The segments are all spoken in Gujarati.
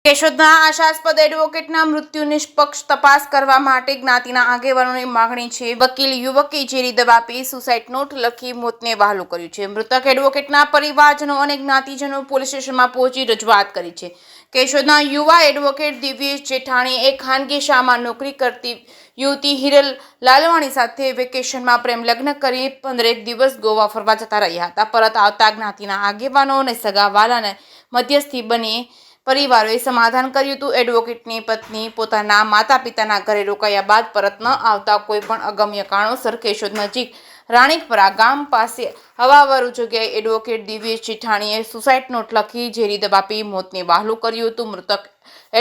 કેશોદના આશાસ્પદ એડવોકેટના મૃત્યુ નિષ્પક્ષ તપાસ કરવા માટે જ્ઞાતિના આગેવાનોની માંગણી છે। વકીલ યુવકે ઝેરી દવા પી સુસાઇડ નોટ લખી મોતને વહાલું કર્યું છે। મૃતક એડવોકેટના પરિવારજનો અને જ્ઞાતિજનો પોલીસ સ્ટેશનમાં પહોંચી રજૂઆત કરી છે। કેશોદના યુવા એડવોકેટ દિવ્યેશ જેઠાણી એક ખાનગી શાળામાં નોકરી કરતી યુવતી હિરલ લાલવાણી સાથે વેકેશનમાં પ્રેમ લગ્ન કરી 15 દિવસ ગોવા ફરવા જતા રહ્યા હતા। પરત આવતા જ્ઞાતિના આગેવાનો અને સગાવાલાને મધ્યસ્થી બની પરિવારોએ સમાધાન કર્યું હતું। એડવોકેટની પત્ની પોતાના માતા પિતાના ઘરે રોકાયા બાદ પરત ન આવતા કોઈ પણ અગમ્ય કારણોસર કેશોદ નજીક રાણીકપરા ગામ પાસે હવાવરૂ જગ્યાએ એડવોકેટ દિવ્યેશ જેઠાણીએ સુસાઇડ નોટ લખી ઝેરી દવા પી મોતને વહાલું કર્યું હતું। મૃતક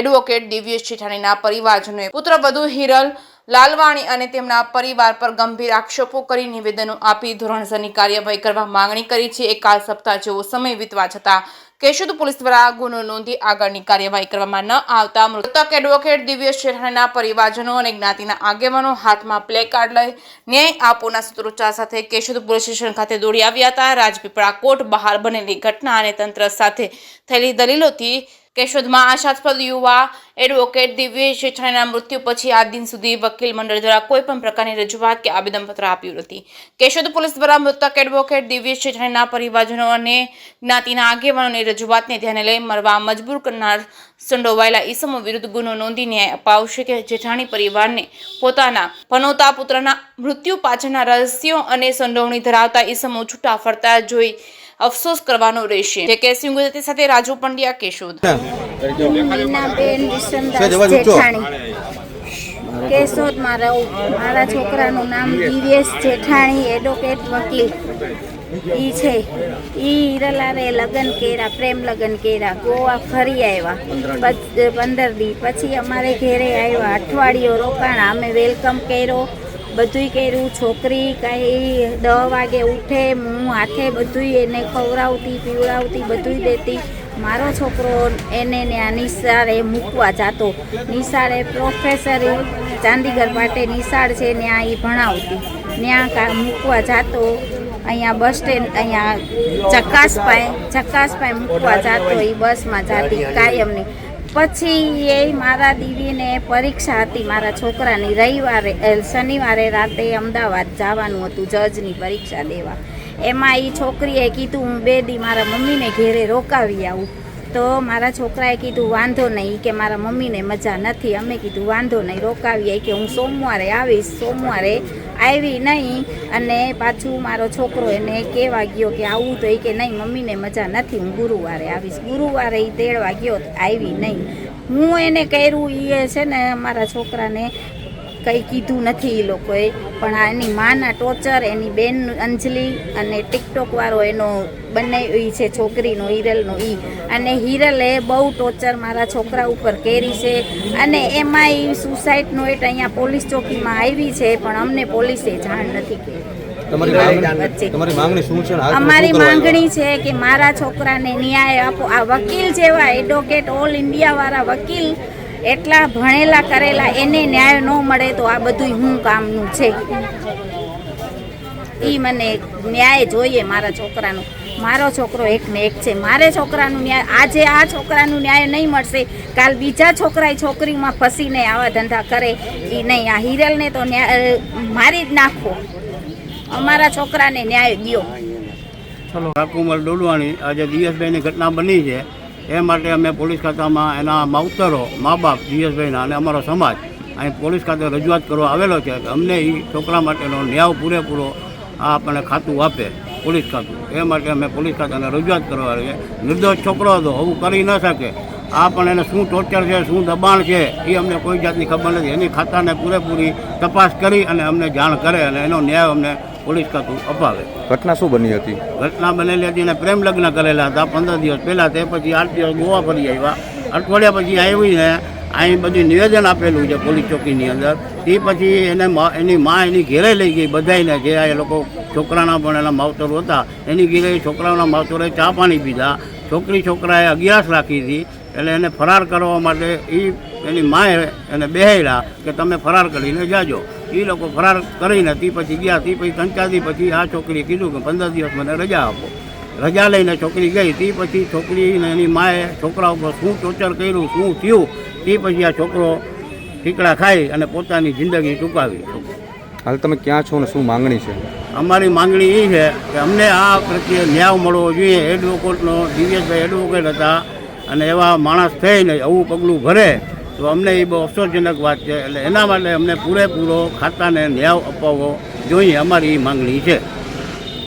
એડવોકેટ દિવ્યેશ જેઠાણીના પરિવારજનોએ પુત્રવધુ હિરલ લાલવાણી અને તેમના પરિવાર પર ગંભીર આક્ષેપો કરી નિવેદનો આપી ધોરણસરની કાર્યવાહી કરવા માંગણી કરી છે। એકાદ સપ્તાહ જેવો સમય વીતવા છતાં કેશોદ પોલીસ દ્વારા ગુનો નોંધી આગળની કાર્યવાહી કરવામાં ન આવતા મૃતક એડવોકેટ દિવ્યેશ જેઠાણીના પરિવારજનો અને જ્ઞાતિના આગેવાનો હાથમાં પ્લેકાર્ડ લઈ ન્યાય આપોના સૂત્રોચ્ચાર સાથે કેશોદ પોલીસ સ્ટેશન ખાતે દોડી આવ્યા હતા। રાજપીપળા કોર્ટ બહાર બનેલી ઘટના અને તંત્ર સાથે થયેલી દલીલોથી કેશોદમાં આશાસ્પદ યુવા એડવોકેટ દિવ્યેશ જેઠાણીના મૃત્યુ પછી આજ દિન સુધી વકીલ મંડળ દ્વારા કોઈ પણ પ્રકારની રજૂઆત કે આવેદનપત્ર આપ્યું નથી। કેશોદ પોલીસ દ્વારા મૃતક એડવોકેટ દિવ્યેશ જેઠાણીના પરિવારજનો અને જ્ઞાતિના આગેવાનોની રજૂઆતને ધ્યાને લઈ મરવા મજબૂર કરનાર સંડોવાયેલા ઈસમો વિરુદ્ધ ગુનો નોંધી ન્યાય અપાવશે કે જેઠાણી પરિવારને પોતાના પનોતા પુત્રના મૃત્યુ પાછળના રહસ્યો અને સંડોવણી ધરાવતા ઈસમો છૂટા ફરતા જોઈ અફસોસ કરવાનો રહેશે। જે કેસ ગુજરાતી સાથે રાજુ પંડ્યા કેશોદ। કેશોદમાં રહું। મારા છોકરાનું નામ દિવ્યેશ જેઠાણી એડવોકેટ વકીલ ઈ છે। ઈ હિરલારે લગ્ન કર્યા, પ્રેમ લગ્ન કર્યા, ગોવા ફરી આવ્યા 15 દી પછી અમારે ઘેરે આવ્યા, અઠવાડિયો રોકાણા, અમે વેલકમ કર્યો, બધુંય કર્યું। છોકરી કાંઈ 10 વાગે ઉઠે, હું હાથે બધુંય એને ખવડાવતી પીવડાવતી બધુંય દેતી। મારો છોકરો એને ત્યાં નિશાળે મૂકવા જતો, નિશાળે પ્રોફેસર ચાંદીગર પાટે નિશાળ છે ત્યાં એ ભણાવતી, ત્યાં મૂકવા જતો। અહીંયા બસ સ્ટેન્ડ અહીંયા ચકાસપાય મૂકવા જતો, એ બસમાં જતી કાયમની। પછી એ મારા દીવીને પરીક્ષા હતી મારા છોકરાની શનિવારે રાતે અમદાવાદ જવાનું હતું જજની પરીક્ષા દેવા। એમાં એ છોકરીએ કીધું હું 2 દી મારા મમ્મીને ઘેરે રોકાવી આવું, તો મારા છોકરાએ કીધું વાંધો નહીં, કે મારા મમ્મીને મજા નથી। અમે કીધું વાંધો નહીં રોકાવીએ, કે હું સોમવારે આવીશ। સોમવારે આવી નહીં અને પાછું મારો છોકરો એને કહેવા ગયો કે આવું, તો એ કે નહીં મમ્મીને મજા નથી, હું ગુરુવારે આવીશ। ગુરુવારે એ તેડવા ગયો, આવી નહીં। હું એને કર્યું એ છે ને મારા છોકરાને કંઈ કીધું નથી એ લોકોએ, પણ એની માના ટોર્ચર, એની બેન અંજલિ અને ટિકટોકવાળો એનો બંને એ છે છોકરીનો હિરલનો ઈ, અને હિરલે બહુ ટોર્ચર મારા છોકરા ઉપર કરી છે। અને એમાં એ સુસાઇડ નોટ અહીંયા પોલીસ ચોકીમાં આવી છે, પણ અમને પોલીસે જાણ નથી કરી। અમારી માંગણી છે કે મારા છોકરાને ન્યાય આપો। આ વકીલ જેવા એડવોકેટ ઓલ ઇન્ડિયા વાળા વકીલ એટલા ભણેલા કરેલા, એને ન્યાય ન મળે તો આ બધું હું કામનું છે? એ મને ન્યાય જોઈએ મારા છોકરાનું। મારો છોકરો એકને એક છે, મારે છોકરાનું ન્યાય, આજે આ છોકરાનું ન્યાય નહીં મળશે, કાલ બીજા છોકરા છોકરીમાં ફસીને આવા ધંધા કરે એ નહીં। આ હિરલને તો ન્યાય મારી જ નાખો, અમારા છોકરાને ન્યાય દો। રાકુમલ ડોલવાણી આજે દિવ્યેશભાઈની ઘટના બની છે, એ માટે અમે પોલીસ ખાતામાં એના માવતરો, મા બાપ દિવ્યેશભાઈના અને અમારો સમાજ અહીં પોલીસ ખાતે રજૂઆત કરવા આવેલો છે કે અમને એ છોકરા માટેનો ન્યાય પૂરેપૂરો આ આપણને ખાતું આપે, પોલીસ ખાતું। એ માટે અમે પોલીસ ખાતાને રજૂઆત કરવા આવીએ। નિર્દોષ છોકરો હતો, આવું કરી ન શકે। આ પણ એને શું ટોર્ચર છે, શું દબાણ છે એ અમને કોઈ જાતની ખબર નથી। એની ખાતાને પૂરેપૂરી તપાસ કરી અને અમને જાણ કરે અને એનો ન્યાય અમને પોલીસ ખાતું અપાવે। ઘટના શું બની હતી? ઘટના બનેલી હતી અને પ્રેમ લગ્ન કરેલા હતા 15 દિવસ પહેલાં, તે પછી 8 દિવસ ગોવા ફરી આવ્યા, અઠવાડિયા પછી આવીને અહીં બધું નિવેદન આપેલું છે પોલીસ ચોકીની અંદર। તે પછી એની મા એની ઘેરે લઈ ગઈ બધાને, જે એ લોકો છોકરાના પણ એના માવતરો હતા એની ઘેરે છોકરાઓના માવતરોએ ચા પાણી પીધા। છોકરાએ અગિયારસ રાખી હતી, એટલે એને ફરાર કરવા માટે એની માએ એને બેહાડ્યા કે તમે ફરાર કરીને જાજો। એ લોકો ફરાર કરીને તે પછી ગયા। તે પછી 3-4 દી પછી આ છોકરીએ કીધું કે 15 દિવસ મને રજા આપો। રજા લઈને છોકરી ગઈ તે પછી છોકરી અને એની માએ છોકરા ઉપર શું ટોર્ચર કર્યું, શું થયું, તે પછી આ છોકરો ઠીકડા ખાઈ અને પોતાની જિંદગી ટૂંકાવી. હાલ તમે ક્યાં છો ને શું માંગણી છે? અમારી માંગણી એ છે કે અમને આ પ્રત્યે ન્યાય મળવો જોઈએ. એડવોકેટનો દિવ્યેશભાઈ એડવોકેટ હતા અને એવા માણસ થઈને આવું પગલું ભરે તો અમને એ બહુ અફસોસજનક વાત છે. એટલે એના માટે અમને પૂરેપૂરો ખાતાને ન્યાય અપાવવો જોઈએ, અમારી એ માંગણી છે.